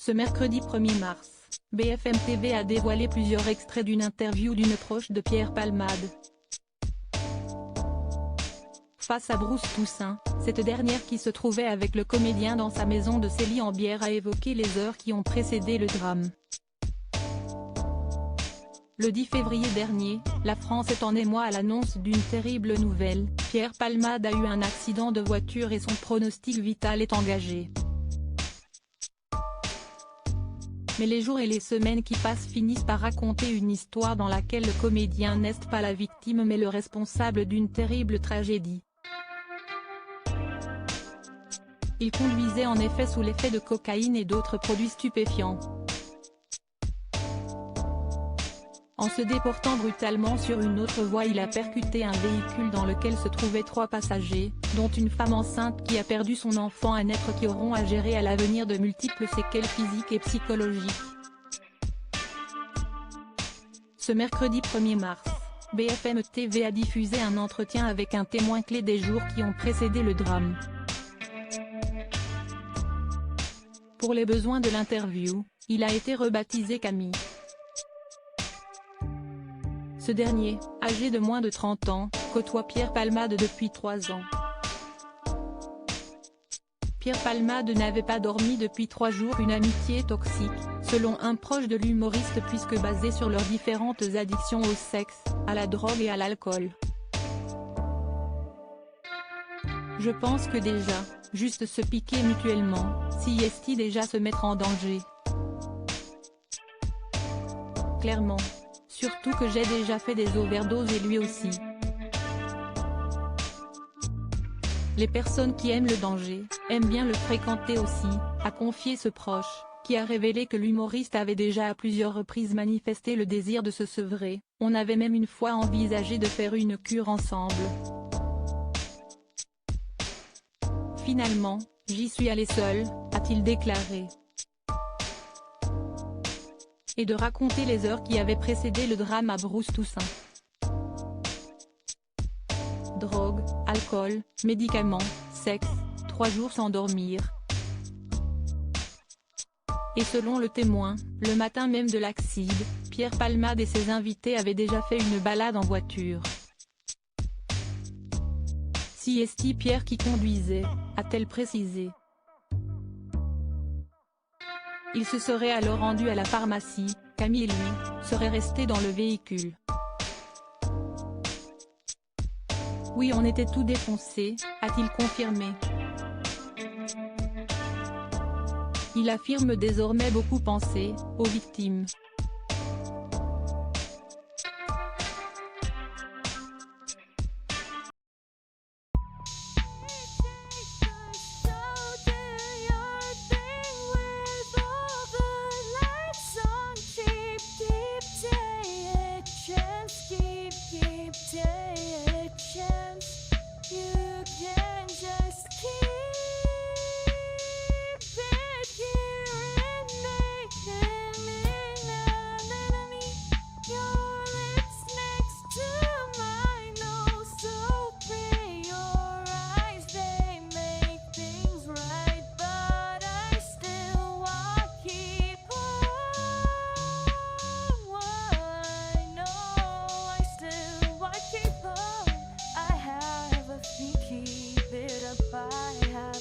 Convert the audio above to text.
Ce mercredi 1er mars, BFM TV a dévoilé plusieurs extraits d'une interview d'une proche de Pierre Palmade. Face à Bruce Toussaint, cette dernière qui se trouvait avec le comédien dans sa maison de Célie-en-Bière a évoqué les heures qui ont précédé le drame. Le 10 février dernier, la France est en émoi à l'annonce d'une terrible nouvelle. Pierre Palmade a eu un accident de voiture et son pronostic vital est engagé. Mais les jours et les semaines qui passent finissent par raconter une histoire dans laquelle le comédien n'est pas la victime mais le responsable d'une terrible tragédie. Il conduisait en effet sous l'effet de cocaïne et d'autres produits stupéfiants. En se déportant brutalement sur une autre voie, il a percuté un véhicule dans lequel se trouvaient 3 passagers, dont une femme enceinte qui a perdu son enfant, un être qui auront à gérer à l'avenir de multiples séquelles physiques et psychologiques. Ce mercredi 1er mars, BFM TV a diffusé un entretien avec un témoin clé des jours qui ont précédé le drame. Pour les besoins de l'interview, il a été rebaptisé Camille. Ce dernier, âgé de moins de 30 ans, côtoie Pierre Palmade depuis 3 ans. Pierre Palmade n'avait pas dormi depuis 3 jours, une amitié toxique, selon un proche de l'humoriste, puisque basée sur leurs différentes addictions au sexe, à la drogue et à l'alcool. Je pense que déjà, juste se piquer mutuellement, si est déjà se mettre en danger. Clairement. Surtout que j'ai déjà fait des overdoses et lui aussi. Les personnes qui aiment le danger, aiment bien le fréquenter aussi, a confié ce proche, qui a révélé que l'humoriste avait déjà à plusieurs reprises manifesté le désir de se sevrer. On avait même une fois envisagé de faire une cure ensemble. Finalement, j'y suis allé seul, a-t-il déclaré. Et de raconter les heures qui avaient précédé le drame à Bruce Toussaint. Drogue, alcool, médicaments, sexe, 3 jours sans dormir. Et selon le témoin, le matin même de l'accident, Pierre Palmade et ses invités avaient déjà fait une balade en voiture. Si est Pierre qui conduisait, a-t-elle précisé. Il se serait alors rendu à la pharmacie, Camille et lui, seraient restés dans le véhicule. Oui, on était tout défoncés, a-t-il confirmé. Il affirme désormais beaucoup penser aux victimes. Keep it up, I have